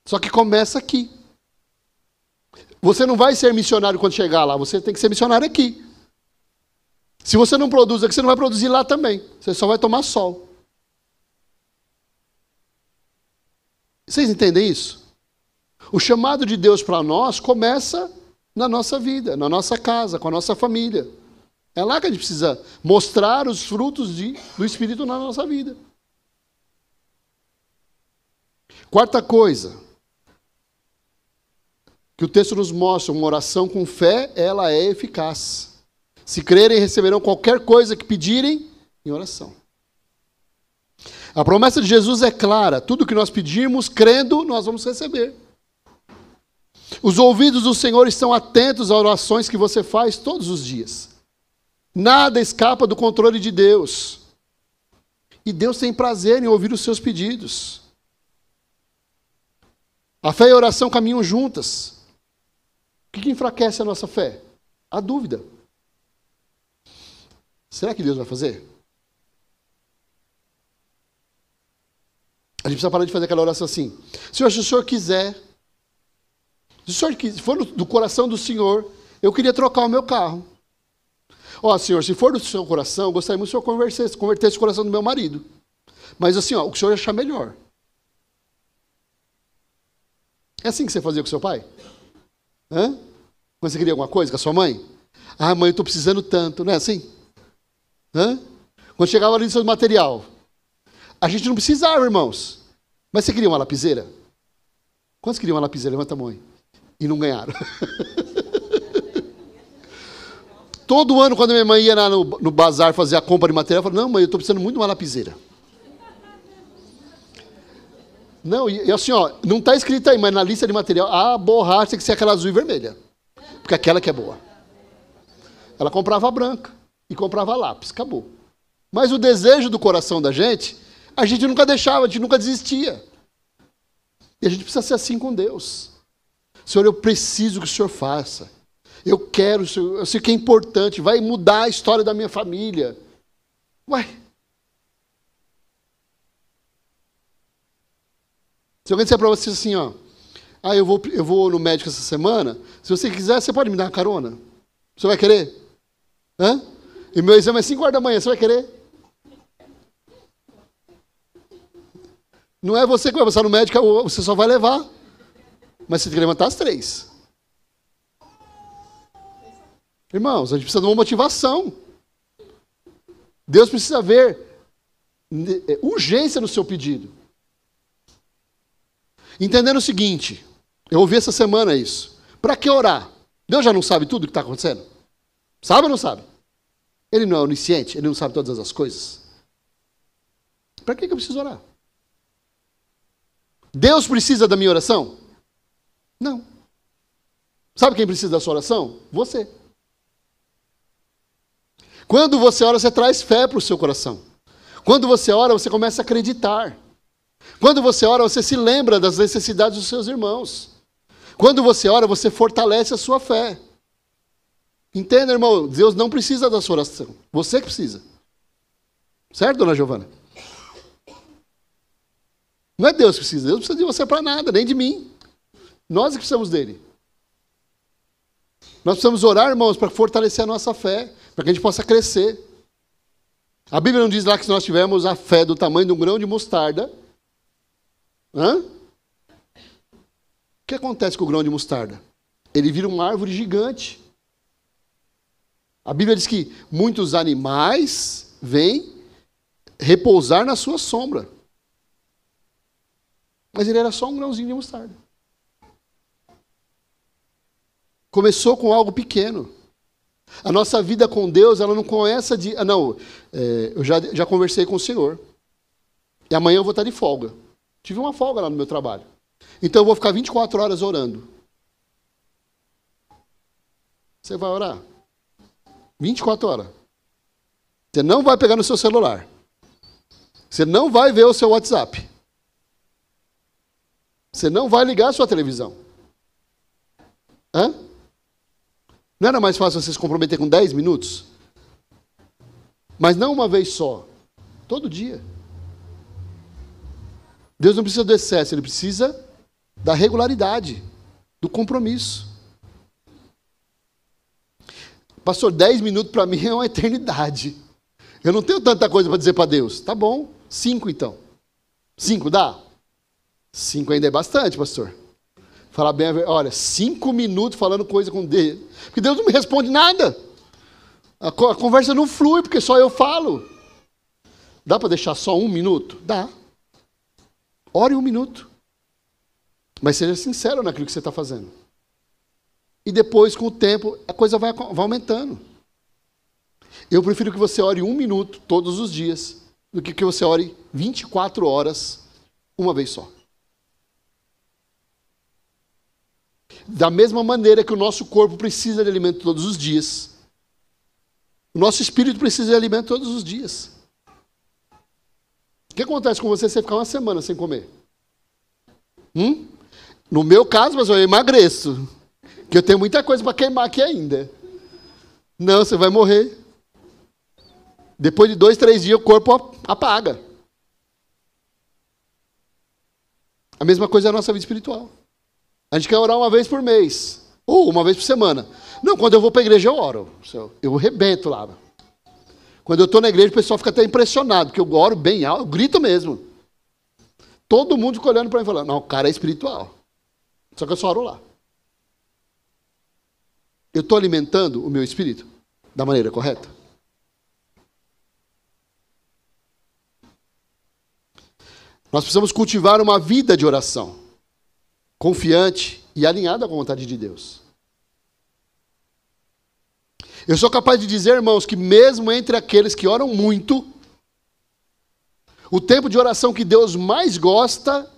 Só que começa aqui. Você não vai ser missionário quando chegar lá, você tem que ser missionário aqui. Se você não produz aqui, você não vai produzir lá também. Você só vai tomar sol. Vocês entendem isso? O chamado de Deus para nós começa na nossa vida, na nossa casa, com a nossa família. É lá que a gente precisa mostrar os frutos do Espírito na nossa vida. Quarta coisa que o texto nos mostra, uma oração com fé, ela é eficaz. Se crerem, receberão qualquer coisa que pedirem em oração. A promessa de Jesus é clara. Tudo que nós pedirmos, crendo, nós vamos receber. Os ouvidos do Senhor estão atentos às orações que você faz todos os dias. Nada escapa do controle de Deus. E Deus tem prazer em ouvir os seus pedidos. A fé e a oração caminham juntas. O que enfraquece a nossa fé? A dúvida. Será que Deus vai fazer? A gente precisa parar de fazer aquela oração assim. Senhor, se o Senhor quiser, se o Senhor for do coração do Senhor, eu queria trocar o meu carro. Ó, Senhor, se for do seu coração, eu gostaria muito que o Senhor convertesse o coração do meu marido. Mas assim, ó, o que o Senhor achar melhor. É assim que você fazia com seu pai? Hã? Quando você queria alguma coisa com a sua mãe? Ah, mãe, eu estou precisando tanto. Não é assim? Hã? Quando chegava ali no seu material. A gente não precisava, irmãos. Mas você queria uma lapiseira? Quantos queriam uma lapiseira? Levanta a mão aí. E não ganharam. Todo ano, quando minha mãe ia lá no bazar fazer a compra de material, eu falava, não, mãe, eu estou precisando muito de uma lapiseira. Não, e assim, ó, não está escrito aí, mas na lista de material, a borracha tem que ser aquela azul e vermelha. Porque aquela que é boa. Ela comprava a branca e comprava a lápis, acabou. Mas o desejo do coração da gente, a gente nunca deixava, a gente nunca desistia. E a gente precisa ser assim com Deus. Senhor, eu preciso que o Senhor faça. Eu quero, eu sei que é importante, vai mudar a história da minha família. Ué. Se alguém disser para você assim, ó, eu vou no médico essa semana, se você quiser, você pode me dar uma carona? Você vai querer? Hã? E meu exame é 5 horas da manhã, você vai querer? Não é você que vai passar no médico, você só vai levar. Mas você tem que levantar às 3. Irmãos, a gente precisa de uma motivação. Deus precisa ver urgência no seu pedido. Entendendo o seguinte, eu ouvi essa semana isso. Para que orar? Deus já não sabe tudo o que está acontecendo? Sabe ou não sabe? Ele não é onisciente, ele não sabe todas as coisas. Para que eu preciso orar? Deus precisa da minha oração? Não. Sabe quem precisa da sua oração? Você. Quando você ora, você traz fé para o seu coração. Quando você ora, você começa a acreditar. Quando você ora, você se lembra das necessidades dos seus irmãos. Quando você ora, você fortalece a sua fé. Entenda, irmão? Deus não precisa da sua oração. Você que precisa. Certo, dona Giovana? Não é Deus que precisa. Deus não precisa de você para nada, nem de mim. Nós que precisamos dele. Nós precisamos orar, irmãos, para fortalecer a nossa fé, para que a gente possa crescer. A Bíblia não diz lá que se nós tivermos a fé do tamanho de um grão de mostarda, o que acontece com o grão de mostarda? Ele vira uma árvore gigante. A Bíblia diz que muitos animais vêm repousar na sua sombra. Mas ele era só um grãozinho de mostarda. Começou com algo pequeno. A nossa vida com Deus, ela não começa de... eu já conversei com o Senhor. E amanhã eu vou estar de folga. Tive uma folga lá no meu trabalho. Então eu vou ficar 24 horas orando. Você vai orar? 24 horas. Você não vai pegar no seu celular. Você não vai ver o seu WhatsApp. Você não vai ligar a sua televisão. Hã? Não era mais fácil você se comprometer com 10 minutos? Mas não uma vez só. Todo dia. Deus não precisa do excesso, Ele precisa da regularidade, do compromisso. Pastor, 10 minutos para mim é uma eternidade. Eu não tenho tanta coisa para dizer para Deus. Tá bom, 5 então. 5 dá? 5 ainda é bastante, pastor. Falar bem, olha, 5 minutos falando coisa com Deus. Porque Deus não me responde nada. A conversa não flui, porque só eu falo. Dá para deixar só 1 minuto? Dá. Ore 1 minuto. Mas seja sincero naquilo que você está fazendo. E depois, com o tempo, a coisa vai aumentando. Eu prefiro que você ore 1 minuto todos os dias do que você ore 24 horas uma vez só. Da mesma maneira que o nosso corpo precisa de alimento todos os dias, o nosso espírito precisa de alimento todos os dias. O que acontece com você se você ficar uma semana sem comer? No meu caso, mas eu emagreço. Que eu tenho muita coisa para queimar aqui ainda. Não, você vai morrer. Depois de 2, 3 dias o corpo apaga. A mesma coisa é a nossa vida espiritual. A gente quer orar uma vez por mês. Ou uma vez por semana. Não, quando eu vou para a igreja eu oro. Eu rebento lá. Quando eu estou na igreja o pessoal fica até impressionado. Porque eu oro bem alto, eu grito mesmo. Todo mundo fica olhando para mim e falando, não, o cara é espiritual. Só que eu só oro lá. Eu estou alimentando o meu espírito da maneira correta? Nós precisamos cultivar uma vida de oração, confiante e alinhada com a vontade de Deus. Eu sou capaz de dizer, irmãos, que mesmo entre aqueles que oram muito, o tempo de oração que Deus mais gosta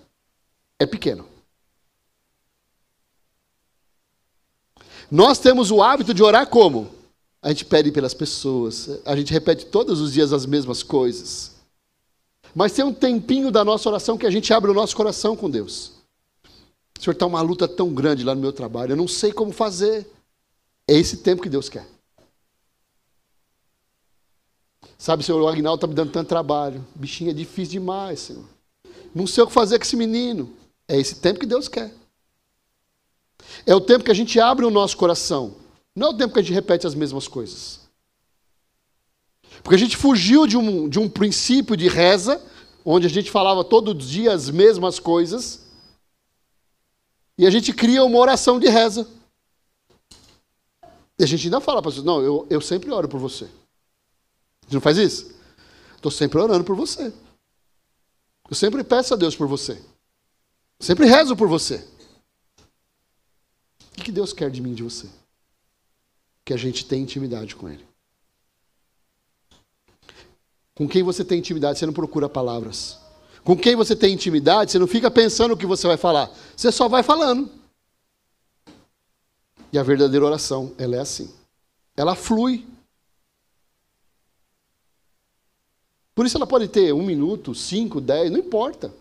é pequeno. Nós temos o hábito de orar como? A gente pede pelas pessoas, a gente repete todos os dias as mesmas coisas. Mas tem um tempinho da nossa oração que a gente abre o nosso coração com Deus. Senhor, está uma luta tão grande lá no meu trabalho, eu não sei como fazer. É esse tempo que Deus quer. Sabe, Senhor, o Agnaldo está me dando tanto trabalho. Bichinho é difícil demais, Senhor. Não sei o que fazer com esse menino. É esse tempo que Deus quer. É o tempo que a gente abre o nosso coração. Não é o tempo que a gente repete as mesmas coisas. Porque a gente fugiu de um princípio de reza, onde a gente falava todo dia as mesmas coisas, e a gente cria uma oração de reza. E a gente ainda fala para as pessoas, não, eu sempre oro por você. Você não faz isso? Estou sempre orando por você. Eu sempre peço a Deus por você. Sempre rezo por você. O que Deus quer de mim e de você? Que a gente tenha intimidade com Ele. Com quem você tem intimidade, você não procura palavras. Com quem você tem intimidade, você não fica pensando o que você vai falar. Você só vai falando. E a verdadeira oração, ela é assim. Ela flui. Por isso ela pode ter 1 minuto, 5, 10, não importa.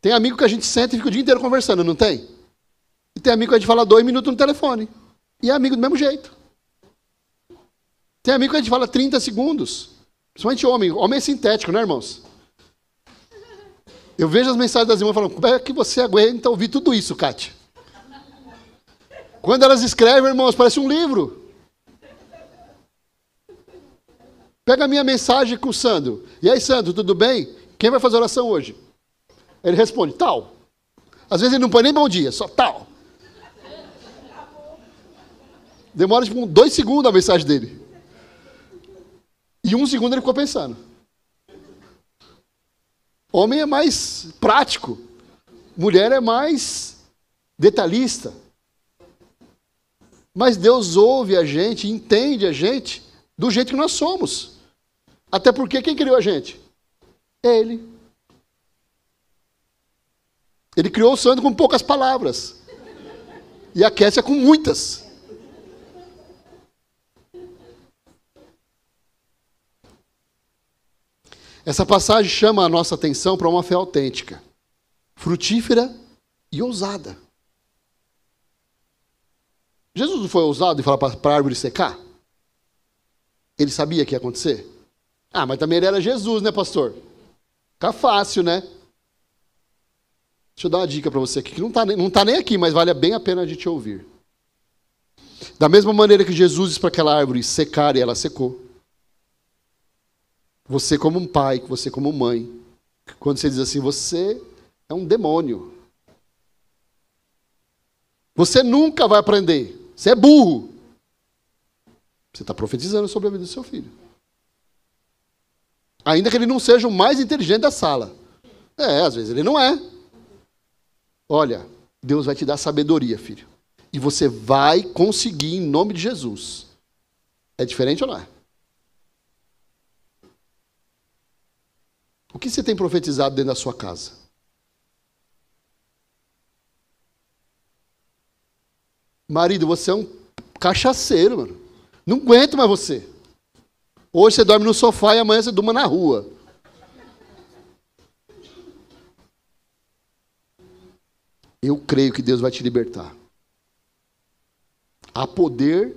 Tem amigo que a gente senta e fica o dia inteiro conversando, não tem? E tem amigo que a gente fala 2 minutos no telefone. E é amigo do mesmo jeito. Tem amigo que a gente fala 30 segundos. Principalmente homem. Homem é sintético, né, irmãos? Eu vejo as mensagens das irmãs falando, como é que você aguenta ouvir tudo isso, Kátia? Quando elas escrevem, irmãos, parece um livro. Pega a minha mensagem com o Sandro. E aí, Sandro, tudo bem? Quem vai fazer oração hoje? Ele responde, tal. Às vezes ele não põe nem bom dia, só tal. Demora tipo 2 segundos a mensagem dele. E 1 segundo ele ficou pensando. Homem é mais prático. Mulher é mais detalhista. Mas Deus ouve a gente, entende a gente do jeito que nós somos. Até porque quem criou a gente? Ele. Ele criou o Sandro com poucas palavras. E a Kessia com muitas. Essa passagem chama a nossa atenção para uma fé autêntica, frutífera e ousada. Jesus não foi ousado em falar para a árvore secar? Ele sabia que ia acontecer? Ah, mas também ele era Jesus, né, pastor? Fica fácil, né? Deixa eu dar uma dica para você aqui, que não está nem aqui, mas vale bem a pena a gente ouvir. Da mesma maneira que Jesus disse para aquela árvore secar e ela secou. Você como um pai, você como mãe, quando você diz assim, você é um demônio. Você nunca vai aprender. Você é burro. Você está profetizando sobre a vida do seu filho. Ainda que ele não seja o mais inteligente da sala. Às vezes ele não é. Olha, Deus vai te dar sabedoria, filho. E você vai conseguir em nome de Jesus. É diferente ou não é? O que você tem profetizado dentro da sua casa? Marido, você é um cachaceiro, mano. Não aguento mais você. Hoje você dorme no sofá e amanhã você durma na rua. Eu creio que Deus vai te libertar. Há poder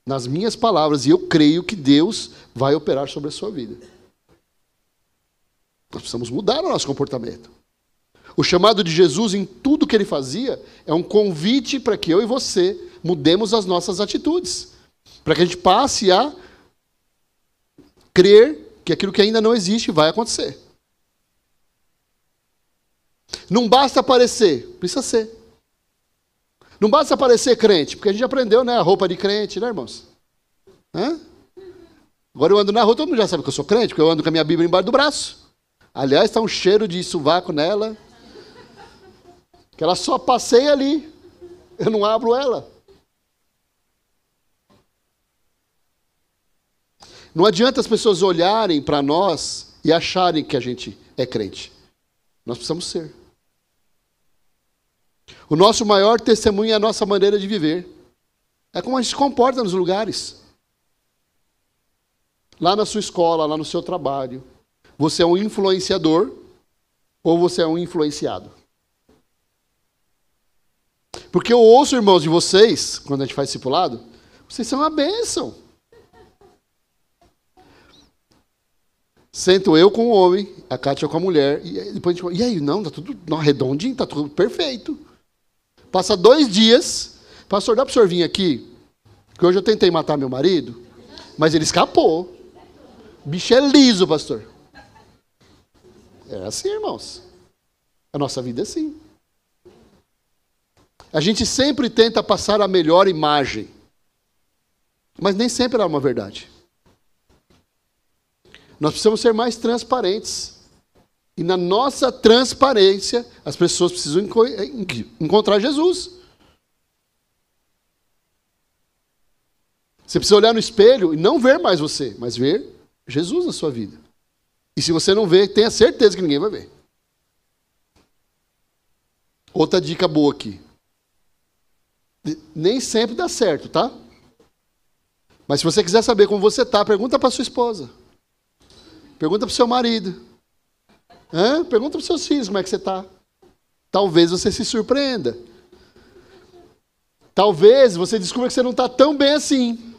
nas minhas palavras e eu creio que Deus vai operar sobre a sua vida. Nós precisamos mudar o nosso comportamento. O chamado de Jesus em tudo que ele fazia é um convite para que eu e você mudemos as nossas atitudes. Para que a gente passe a crer que aquilo que ainda não existe vai acontecer. Não basta parecer, precisa ser. Não basta parecer crente, porque a gente aprendeu, né, a roupa de crente, né, irmãos? Agora eu ando na rua, todo mundo já sabe que eu sou crente, porque eu ando com a minha Bíblia embaixo do braço. Aliás, está um cheiro de sovaco nela, que ela só passeia ali. Eu não abro ela. Não adianta as pessoas olharem para nós e acharem que a gente é crente. Nós precisamos ser. O nosso maior testemunho é a nossa maneira de viver. É como a gente se comporta nos lugares. Lá na sua escola, lá no seu trabalho. Você é um influenciador ou você é um influenciado? Porque eu ouço, irmãos, de vocês, quando a gente faz discipulado, vocês são uma bênção. Sento eu com o homem, a Kátia com a mulher, e depois a gente fala, e aí, não, tá tudo redondinho, tá tudo perfeito. Passa 2 dias, pastor, dá para o senhor vir aqui? Porque hoje eu tentei matar meu marido, mas ele escapou. O bicho é liso, pastor. É assim, irmãos. A nossa vida é assim. A gente sempre tenta passar a melhor imagem. Mas nem sempre é uma verdade. Nós precisamos ser mais transparentes. E na nossa transparência, as pessoas precisam encontrar Jesus. Você precisa olhar no espelho e não ver mais você, mas ver Jesus na sua vida. E se você não vê, tenha certeza que ninguém vai ver. Outra dica boa aqui. Nem sempre dá certo, tá? Mas se você quiser saber como você está, pergunta para sua esposa. Pergunta para o seu marido. Pergunta para os seus filhos como é que você está. Talvez você se surpreenda. Talvez você descubra que você não está tão bem assim.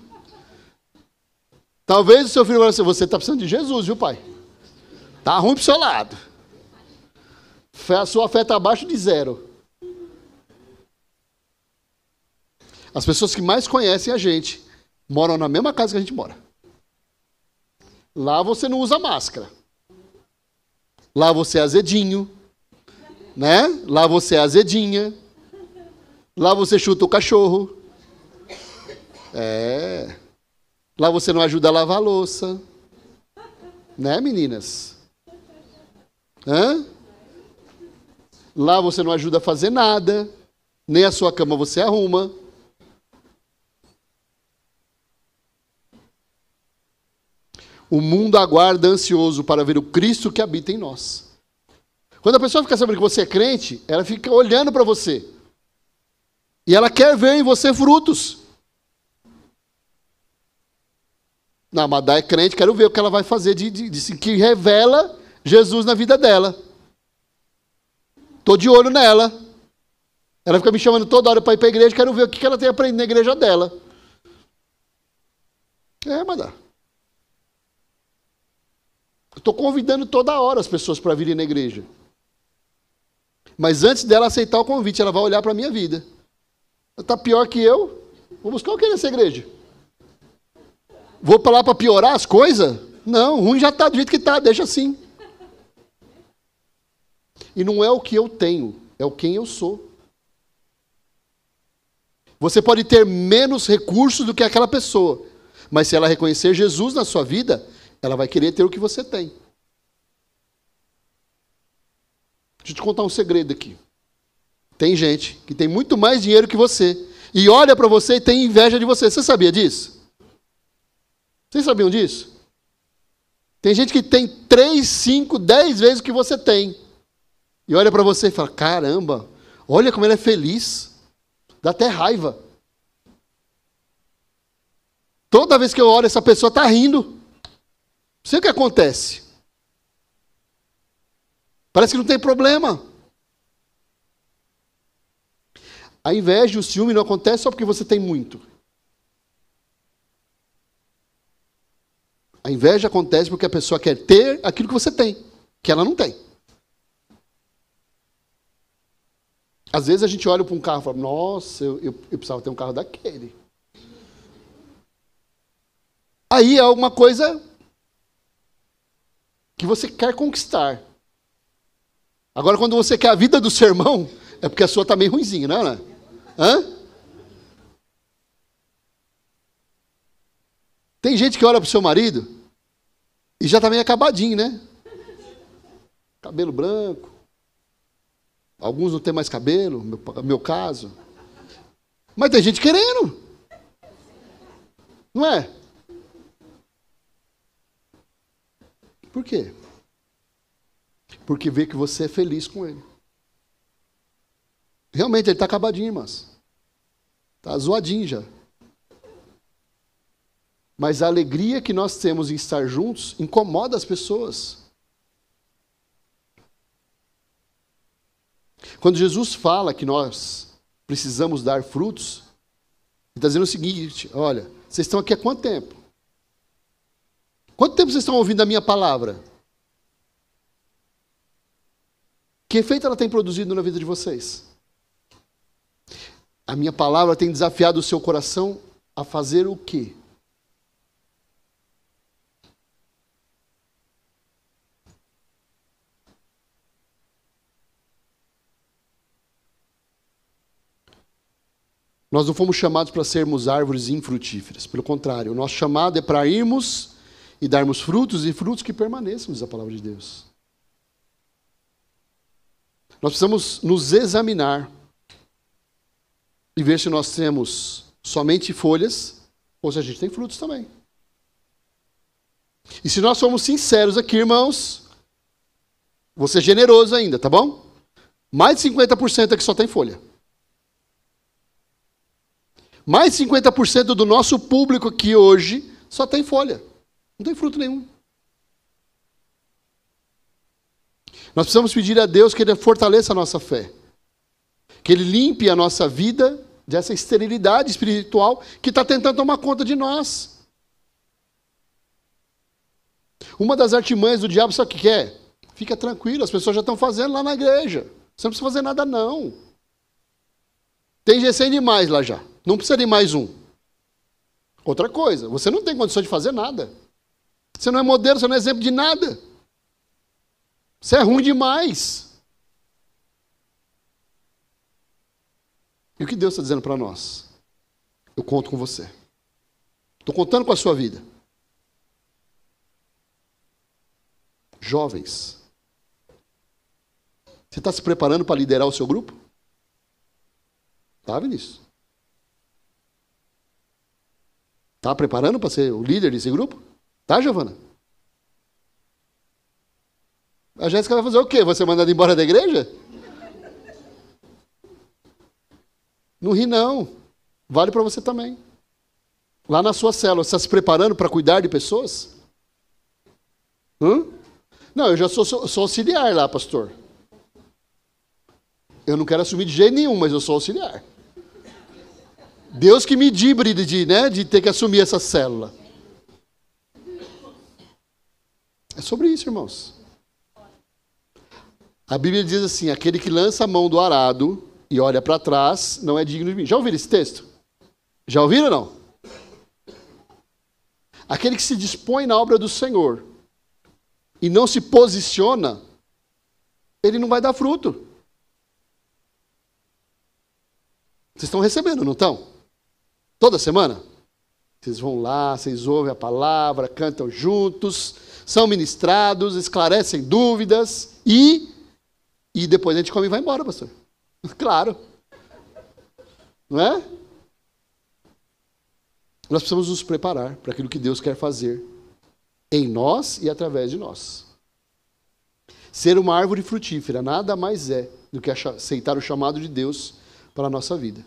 Talvez o seu filho fale assim, você está precisando de Jesus, viu, pai? Está ruim para o seu lado. A sua fé está abaixo de 0. As pessoas que mais conhecem a gente moram na mesma casa que a gente mora. Lá você não usa máscara. Lá você é azedinho. Né? Lá você é azedinha. Lá você chuta o cachorro. Lá você não ajuda a lavar a louça. Né, meninas? Lá você não ajuda a fazer nada. Nem a sua cama você arruma. O mundo aguarda ansioso para ver o Cristo que habita em nós. Quando a pessoa fica sabendo que você é crente, ela fica olhando para você. E ela quer ver em você frutos. Não, mas Dá é crente, quero ver o que ela vai fazer que revela Jesus na vida dela. Estou de olho nela. Ela fica me chamando toda hora para ir para a igreja, quero ver o que ela tem aprendido na igreja dela. Madá. Estou convidando toda hora as pessoas para virem na igreja. Mas antes dela aceitar o convite, ela vai olhar para a minha vida. Está pior que eu? Vou buscar o que nessa igreja? Vou para lá para piorar as coisas? Não, ruim já está do jeito que está, deixa assim. E não é o que eu tenho, é o quem eu sou. Você pode ter menos recursos do que aquela pessoa, mas se ela reconhecer Jesus na sua vida, ela vai querer ter o que você tem. Deixa eu te contar um segredo aqui. Tem gente que tem muito mais dinheiro que você e olha para você e tem inveja de você. Você sabia disso? Vocês sabiam disso? Tem gente que tem 3, 5, 10 vezes o que você tem. E olha para você e fala, caramba, olha como ele é feliz. Dá até raiva. Toda vez que eu olho, essa pessoa está rindo. Não sei o que acontece. Parece que não tem problema. A inveja e o ciúme não acontece só porque você tem muito. A inveja acontece porque a pessoa quer ter aquilo que você tem, que ela não tem. Às vezes a gente olha para um carro e fala, nossa, eu precisava ter um carro daquele. Aí é alguma coisa que você quer conquistar. Agora, quando você quer a vida do seu irmão, é porque a sua está meio ruinzinha, não é? Hã? Tem gente que olha para o seu marido e já está meio acabadinho, né? Cabelo branco. Alguns não têm mais cabelo, meu caso. Mas tem gente querendo. Não é? Por quê? Porque vê que você é feliz com ele. Realmente, ele está acabadinho, irmãs. Está zoadinho já. Mas a alegria que nós temos em estar juntos incomoda as pessoas. Quando Jesus fala que nós precisamos dar frutos, ele está dizendo o seguinte, olha, vocês estão aqui há quanto tempo? Quanto tempo vocês estão ouvindo a minha palavra? Que efeito ela tem produzido na vida de vocês? A minha palavra tem desafiado o seu coração a fazer o quê? Nós não fomos chamados para sermos árvores infrutíferas. Pelo contrário, o nosso chamado é para irmos e darmos frutos, e frutos que permaneçam, diz a palavra de Deus. Nós precisamos nos examinar e ver se nós temos somente folhas ou se a gente tem frutos também. E se nós somos sinceros aqui, irmãos, vou ser generoso ainda, tá bom? Mais de 50% aqui só tem folha. Mais de 50% do nosso público aqui hoje só tem folha. Não tem fruto nenhum. Nós precisamos pedir a Deus que Ele fortaleça a nossa fé. Que Ele limpe a nossa vida dessa esterilidade espiritual que está tentando tomar conta de nós. Uma das artimanhas do diabo, sabe o que é? Fica tranquilo, as pessoas já estão fazendo lá na igreja. Você não precisa fazer nada, não. Tem GC demais lá já. Não precisa de mais um. Outra coisa, você não tem condição de fazer nada. Você não é modelo, você não é exemplo de nada. Você é ruim demais. E o que Deus está dizendo para nós? Eu conto com você. Estou contando com a sua vida. Jovens, você está se preparando para liderar o seu grupo? Está, Vinícius? Está preparando para ser o líder desse grupo? Tá, Giovana? A Jéssica vai fazer o quê? Você mandado embora da igreja? Não ri, não. Vale para você também. Lá na sua célula, você está se preparando para cuidar de pessoas? Não, eu já sou auxiliar lá, pastor. Eu não quero assumir de jeito nenhum, mas eu sou auxiliar. Deus que me dibre de ter que assumir essa célula. É sobre isso, irmãos. A Bíblia diz assim, aquele que lança a mão do arado e olha para trás não é digno de mim. Já ouviram esse texto? Já ouviram ou não? Aquele que se dispõe na obra do Senhor e não se posiciona, ele não vai dar fruto. Vocês estão recebendo, não estão? Toda semana? Vocês vão lá, vocês ouvem a palavra, cantam juntos, são ministrados, esclarecem dúvidas e depois a gente come e vai embora, pastor. Claro. Não é? Nós precisamos nos preparar para aquilo que Deus quer fazer em nós e através de nós. Ser uma árvore frutífera nada mais é do que aceitar o chamado de Deus para a nossa vida.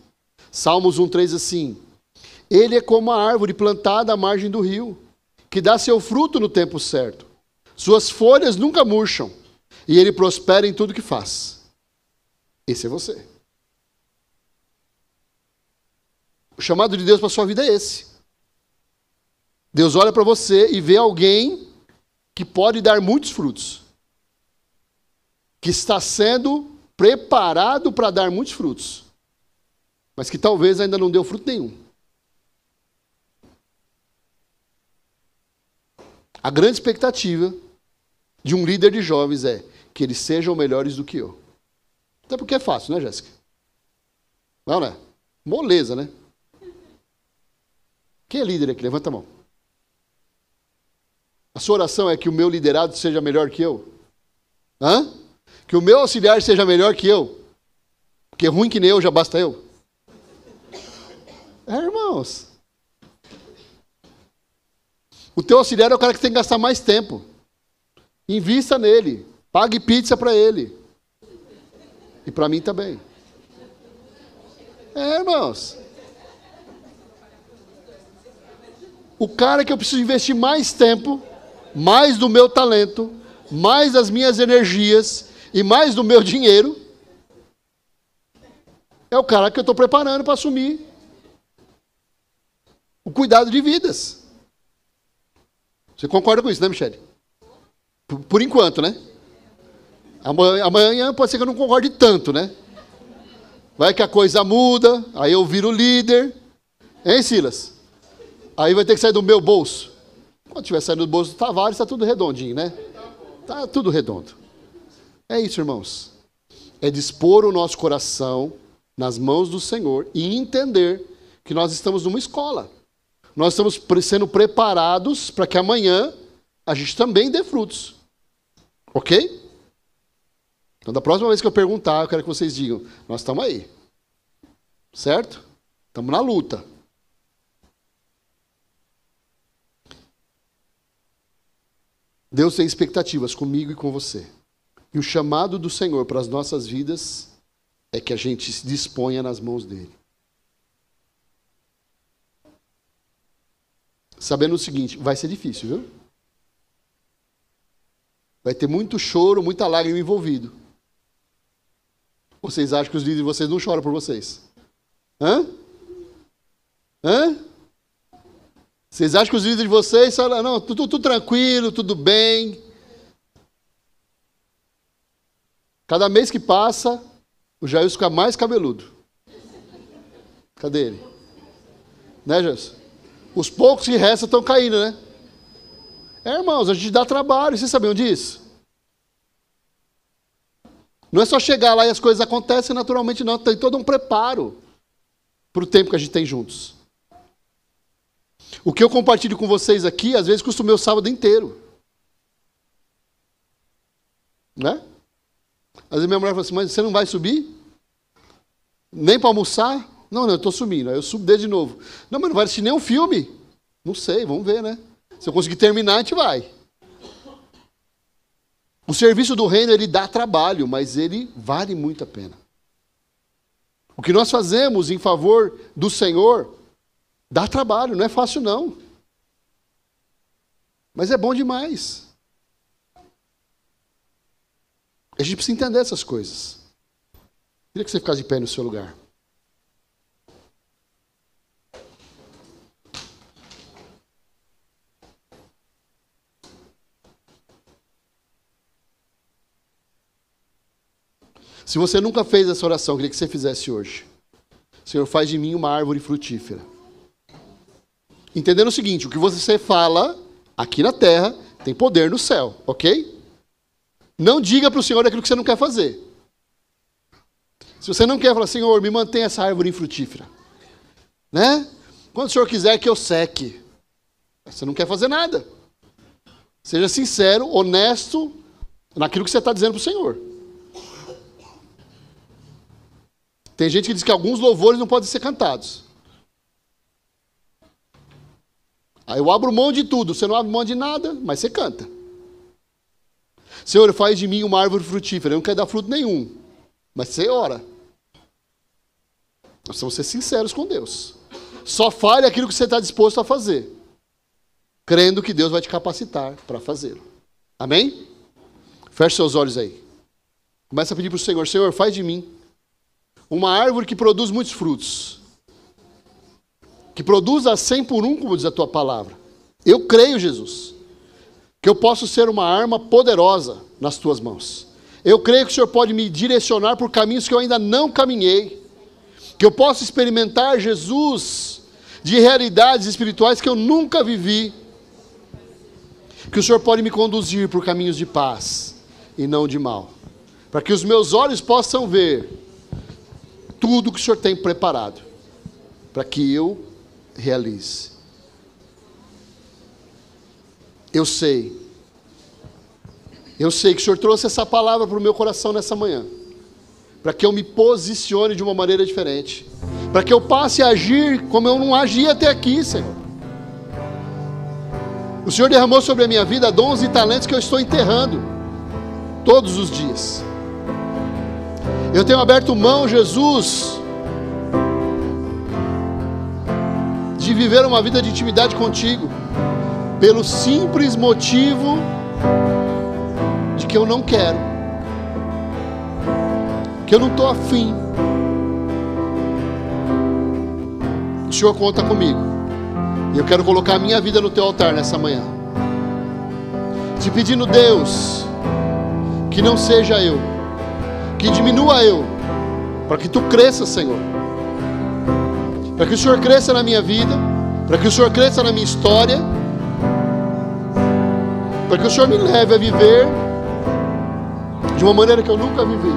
Salmos 1:3 assim: Ele é como a árvore plantada à margem do rio, que dá seu fruto no tempo certo. Suas folhas nunca murcham, e ele prospera em tudo que faz. Esse é você. O chamado de Deus para a sua vida é esse. Deus olha para você e vê alguém que pode dar muitos frutos. Que está sendo preparado para dar muitos frutos. Mas que talvez ainda não deu fruto nenhum. A grande expectativa de um líder de jovens é que eles sejam melhores do que eu. Até porque é fácil, né, Jéssica? Não, né? Moleza, né? Quem é líder aqui? Levanta a mão. A sua oração é que o meu liderado seja melhor que eu? Que o meu auxiliar seja melhor que eu? Porque ruim que nem eu, já basta eu? Irmãos. O teu auxiliar é o cara que tem que gastar mais tempo. Invista nele. Pague pizza para ele. E para mim também. Irmãos. O cara que eu preciso investir mais tempo, mais do meu talento, mais das minhas energias e mais do meu dinheiro, é o cara que eu estou preparando para assumir o cuidado de vidas. Você concorda com isso, né, Michele? Por enquanto, né? Amanhã pode ser que eu não concorde tanto, né? Vai que a coisa muda, aí eu viro líder. Hein, Silas? Aí vai ter que sair do meu bolso. Quando tiver saindo do bolso do Tavares, está tudo redondinho, né? Está tudo redondo. É isso, irmãos. É dispor o nosso coração nas mãos do Senhor e entender que nós estamos numa escola. Nós estamos sendo preparados para que amanhã a gente também dê frutos. Ok? Então, da próxima vez que eu perguntar, eu quero que vocês digam, nós estamos aí. Certo? Estamos na luta. Deus tem expectativas comigo e com você. E o chamado do Senhor para as nossas vidas é que a gente se disponha nas mãos dele. Sabendo o seguinte, vai ser difícil, viu? Vai ter muito choro, muita lágrima envolvido. Vocês acham que os líderes de vocês não choram por vocês? Vocês acham que os líderes de vocês falam, não, tudo tranquilo, tudo bem. Cada mês que passa, o Jair fica mais cabeludo. Cadê ele? Né, Jesus? Os poucos que restam estão caindo, né? Irmãos, a gente dá trabalho, vocês sabiam disso? Não é só chegar lá e as coisas acontecem naturalmente, não. Tem todo um preparo para o tempo que a gente tem juntos. O que eu compartilho com vocês aqui, às vezes custa o meu sábado inteiro. Né? Às vezes minha mulher fala assim, mas você não vai subir? Nem para almoçar? Não, eu estou subindo. Aí eu subo desde de novo. Não, mas não vai assistir nenhum filme? Não sei, vamos ver, né? Se eu conseguir terminar, a gente vai. O serviço do reino, ele dá trabalho, mas ele vale muito a pena. O que nós fazemos em favor do Senhor dá trabalho, não é fácil não. Mas é bom demais. A gente precisa entender essas coisas. Queria que você ficasse de pé no seu lugar. Se você nunca fez essa oração, eu queria que você fizesse hoje. Senhor, faz de mim uma árvore frutífera. Entendendo o seguinte, o que você fala aqui na terra tem poder no céu, ok? Não diga para o Senhor aquilo que você não quer fazer. Se você não quer falar, Senhor, me mantenha essa árvore frutífera. Né? Quando o Senhor quiser que eu seque. Você não quer fazer nada. Seja sincero, honesto naquilo que você está dizendo para o Senhor. Tem gente que diz que alguns louvores não podem ser cantados. Aí eu abro mão de tudo. Você não abre mão de nada, mas você canta. Senhor, faz de mim uma árvore frutífera. Eu não quero dar fruto nenhum. Mas você ora. Nós vamos ser sinceros com Deus. Só fale aquilo que você está disposto a fazer. Crendo que Deus vai te capacitar para fazê-lo. Amém? Feche seus olhos aí. Começa a pedir para o Senhor. Senhor, faz de mim uma árvore que produz muitos frutos. Que produza 100 por 1, como diz a tua palavra. Eu creio, Jesus, que eu posso ser uma arma poderosa nas tuas mãos. Eu creio que o Senhor pode me direcionar por caminhos que eu ainda não caminhei. Que eu posso experimentar, Jesus, de realidades espirituais que eu nunca vivi. Que o Senhor pode me conduzir por caminhos de paz e não de mal. Para que os meus olhos possam ver tudo que o Senhor tem preparado, para que eu realize. Eu sei que o Senhor trouxe essa palavra para o meu coração nessa manhã, para que eu me posicione de uma maneira diferente, para que eu passe a agir como eu não agi até aqui, Senhor. O Senhor derramou sobre a minha vida dons e talentos que eu estou enterrando todos os dias. Eu tenho aberto mão, Jesus, de viver uma vida de intimidade contigo, pelo simples motivo de que eu não quero, que eu não estou afim. O Senhor conta comigo, e eu quero colocar a minha vida no teu altar nessa manhã, te pedindo, Deus, que não seja eu, que diminua eu, para que tu cresça, Senhor. Para que o Senhor cresça na minha vida, para que o Senhor cresça na minha história, para que o Senhor me leve a viver de uma maneira que eu nunca vivi.